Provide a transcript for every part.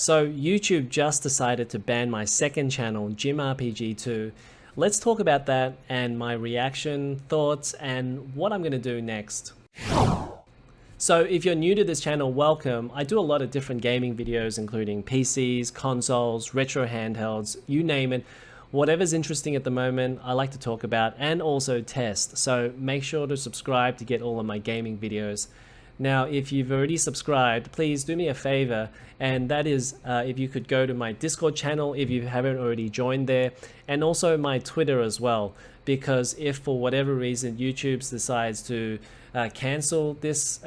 So YouTube just decided to ban my second channel, JIMRPG2. Let's talk about that and my reaction, thoughts, and what I'm going to do next. So if you're new to this channel, welcome. I do a lot of different gaming videos, including PCs, consoles, retro handhelds, you name it. Whatever's interesting at the moment, I like to talk about and also test. So make sure to subscribe to get all of my gaming videos. Now, if you've already subscribed, please do me a favor, and that is if you could go to my Discord channel if you haven't already joined there, and also my Twitter as well, because if for whatever reason YouTube decides to cancel this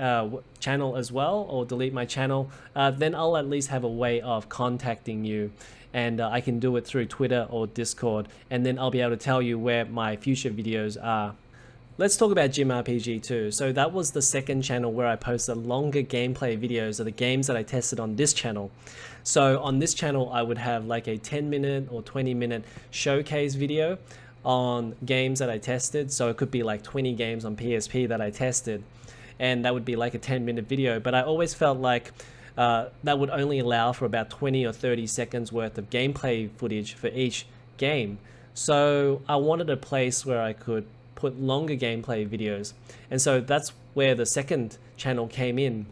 channel as well, or delete my channel, then I'll at least have a way of contacting you, and I can do it through Twitter or Discord, and then I'll be able to tell you where my future videos are. Let's talk about JIMRPG2. So that was the second channel where I posted longer gameplay videos of the games that I tested on this channel. So on this channel, I would have like a 10-minute or 20-minute showcase video on games that I tested. So it could be like 20 games on PSP that I tested, and that would be like a 10-minute video. But I always felt like that would only allow for about 20 or 30 seconds worth of gameplay footage for each game. So I wanted a place where I could put longer gameplay videos, and so that's where the second channel came in.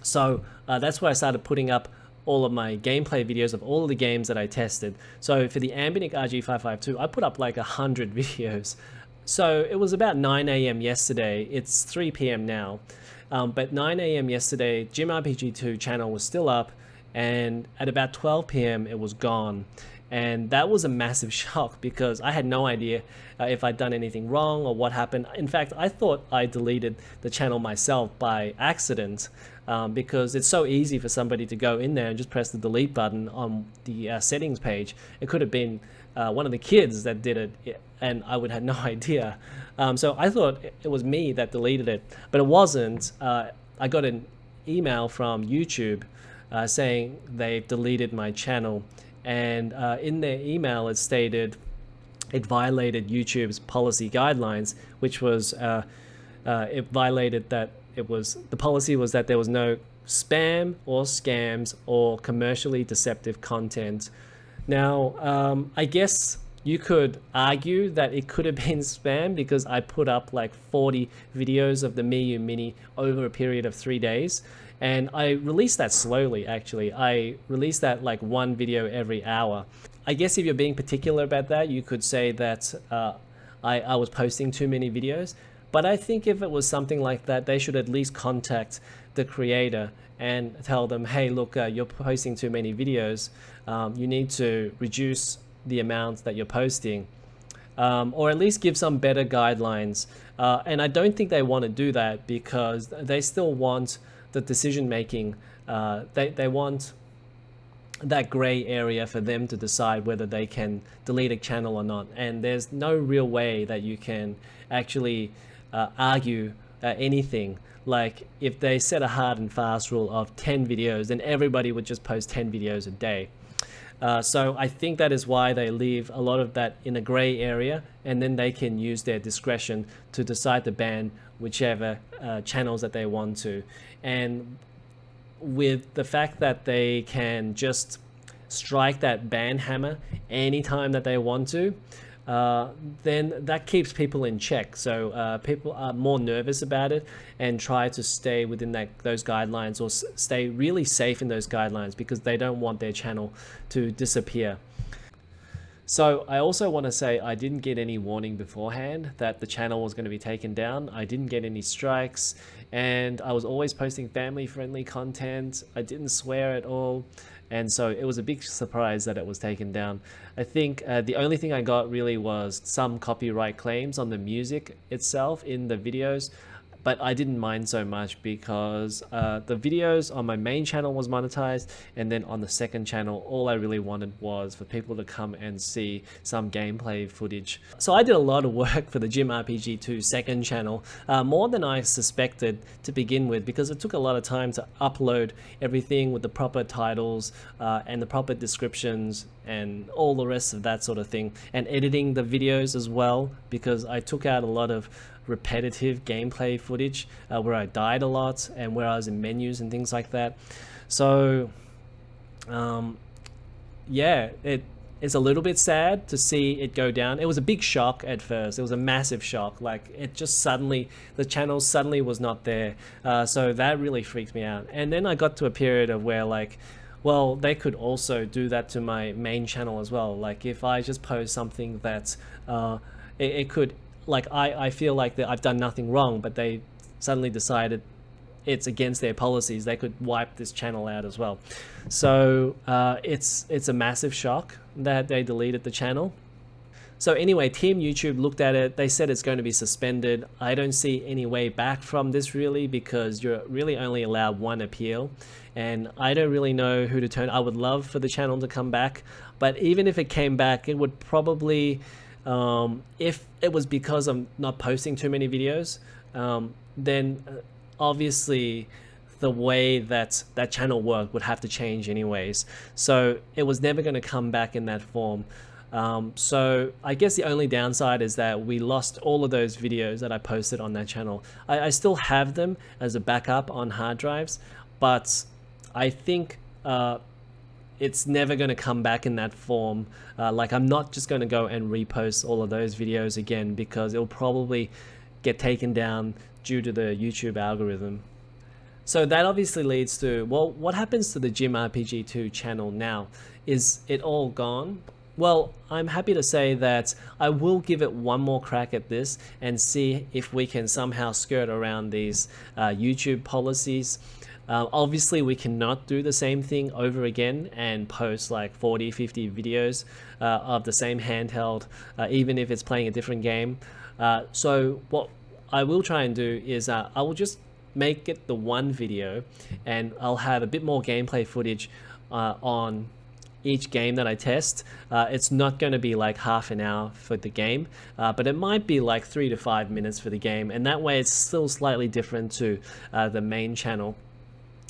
So that's where I started putting up all of my gameplay videos of all of the games that I tested. So for the Ambinic RG552, I put up like 100 videos. So it was about 9 AM yesterday. It's 3 PM now, but 9 AM yesterday, JIMRPG2 channel was still up, and at about 12 PM it was gone. And that was a massive shock because I had no idea if I'd done anything wrong or what happened. In fact, I thought I deleted the channel myself by accident, because it's so easy for somebody to go in there and just press the delete button on the settings page. It could have been one of the kids that did it, and I would have no idea. So I thought it was me that deleted it, but it wasn't. I got an email from YouTube saying they've deleted my channel. And in their email it stated it violated YouTube's policy guidelines, which was it violated that the policy was that there was no spam or scams or commercially deceptive content. Now I guess you could argue that it could have been spam because I put up like 40 videos of the Miyu Mini over a period of 3 days. And I released that slowly, actually. I released that like one video every hour. I guess if you're being particular about that, you could say that I was posting too many videos. But I think if it was something like that, they should at least contact the creator and tell them, hey, look, you're posting too many videos. You need to reduce the amount that you're posting. Or at least give some better guidelines. And I don't think they want to do that because they still want the decision making. They want that gray area for them to decide whether they can delete a channel or not, and there's no real way that you can actually argue anything. Like if they set a hard and fast rule of 10 videos, then everybody would just post 10 videos a day. So I think that is why they leave a lot of that in a gray area, and then they can use their discretion to decide to ban whichever channels that they want to. And with the fact that they can just strike that ban hammer anytime that they want to, then that keeps people in check. So people are more nervous about it and try to stay within those guidelines, or stay really safe in those guidelines, because they don't want their channel to disappear. So I also want to say I didn't get any warning beforehand that the channel was going to be taken down. I didn't get any strikes, and I was always posting family-friendly content. I didn't swear at all, and so it was a big surprise that it was taken down. I think the only thing I got really was some copyright claims on the music itself in the videos, but I didn't mind so much because the videos on my main channel was monetized, and then on the second channel, all I really wanted was for people to come and see some gameplay footage. So I did a lot of work for the JIMRPG2 second channel, more than I suspected to begin with, because it took a lot of time to upload everything with the proper titles and the proper descriptions and all the rest of that sort of thing, and editing the videos as well, because I took out a lot of repetitive gameplay footage where I died a lot and where I was in menus and things like that. So Yeah, it's a little bit sad to see it go down. It was a big shock at first. It was a massive shock. Like it just suddenly, the channel suddenly was not there. So that really freaked me out. And then I got to a period of where like, well, they could also do that to my main channel as well. Like if I just post something that it could, like I feel like that I've done nothing wrong, but they suddenly decided it's against their policies, they could wipe this channel out as well. So it's a massive shock that they deleted the channel. So anyway, Team YouTube looked at it. They said it's going to be suspended. I don't see any way back from this really, because you're really only allowed one appeal. And I don't really know who to turn. I would love for the channel to come back. But even if it came back, it would probably, if it was because I'm not posting too many videos, then obviously the way that that channel worked would have to change anyways. So it was never going to come back in that form. So I guess the only downside is that we lost all of those videos that I posted on that channel. I still have them as a backup on hard drives, but I think it's never going to come back in that form. Like I'm not just going to go and repost all of those videos again, because it'll probably get taken down due to the YouTube algorithm. So that obviously leads to, well, what happens to the JIMRPG2 channel now? Is it all gone? Well, I'm happy to say that I will give it one more crack at this and see if we can somehow skirt around these YouTube policies. Obviously, we cannot do the same thing over again and post like 40, 50 videos of the same handheld, even if it's playing a different game. So what I will try and do is I will just make it the one video, and I'll have a bit more gameplay footage on each game that I test. It's not going to be like half an hour for the game, but it might be like 3 to 5 minutes for the game, and that way it's still slightly different to the main channel.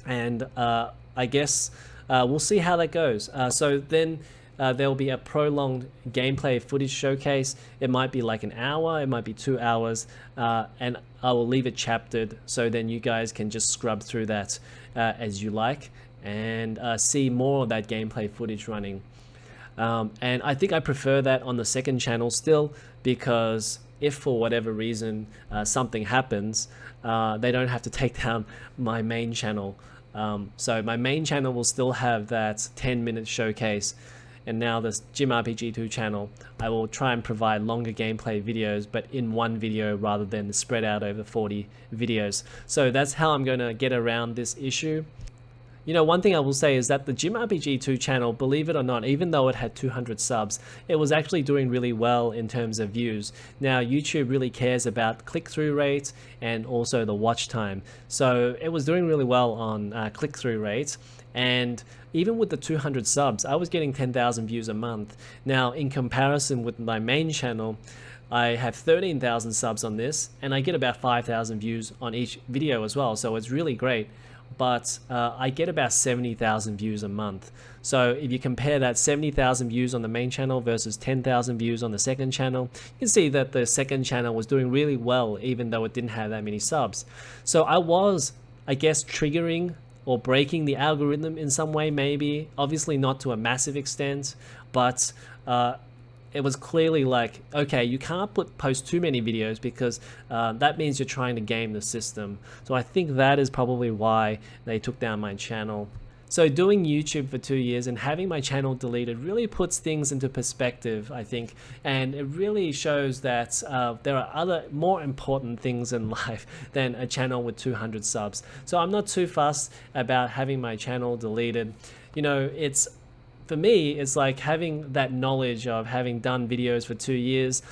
And I guess we'll see how that goes. So then there'll be a prolonged gameplay footage showcase. It might be like an hour, it might be 2 hours, and I will leave it chaptered, so then you guys can just scrub through that as you like, and see more of that gameplay footage running. And I think I prefer that on the second channel still, because if for whatever reason something happens, they don't have to take down my main channel. So my main channel will still have that 10-minute showcase, and now this JIMRPG2 channel, I will try and provide longer gameplay videos, but in one video rather than spread out over 40 videos. So that's how I'm going to get around this issue. You know, one thing I will say is that the JIMRPG2 channel, believe it or not, even though it had 200 subs, it was actually doing really well in terms of views. Now, YouTube really cares about click-through rates and also the watch time. So it was doing really well on click-through rates. And even with the 200 subs, I was getting 10,000 views a month. Now, in comparison with my main channel, I have 13,000 subs on this, and I get about 5,000 views on each video as well. So it's really great. But I get about 70,000 views a month. So if you compare that 70,000 views on the main channel versus 10,000 views on the second channel, you can see that the second channel was doing really well, even though it didn't have that many subs. So I was, I guess, triggering or breaking the algorithm in some way, maybe. Obviously not to a massive extent, but it was clearly like, okay, you can't post too many videos, because that means you're trying to game the system. So I think that is probably why they took down my channel. So doing YouTube for 2 years and having my channel deleted really puts things into perspective, I think, and it really shows that there are other more important things in life than a channel with 200 subs. So I'm not too fussed about having my channel deleted. You know, for me, it's like having that knowledge of having done videos for 2 years,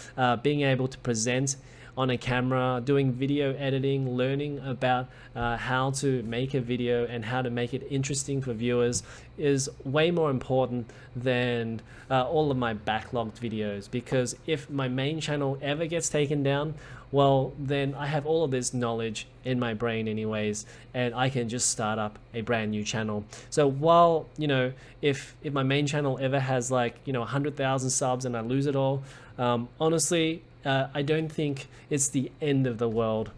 being able to present on a camera, doing video editing, learning about how to make a video and how to make it interesting for viewers is way more important than all of my backlogged videos. Because if my main channel ever gets taken down, well, then I have all of this knowledge in my brain anyways, and I can just start up a brand new channel. So while, you know, if my main channel ever has like, you know, 100,000 subs and I lose it all, honestly, I don't think it's the end of the world,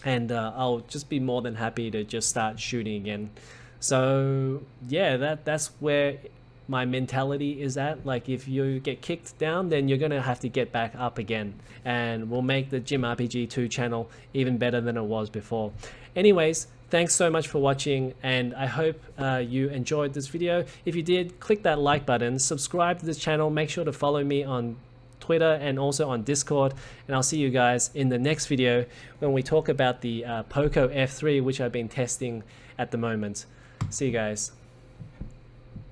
and I'll just be more than happy to just start shooting again. So yeah, that's where my mentality is at. Like if you get kicked down, then you're gonna have to get back up again, and we'll make the JIMRPG2 channel even better than it was before. Anyways, thanks so much for watching, and I hope you enjoyed this video. If you did, click that like button, subscribe to this channel, make sure to follow me on Twitter and also on Discord, and I'll see you guys in the next video when we talk about the Poco F3, which I've been testing at the moment. See you guys.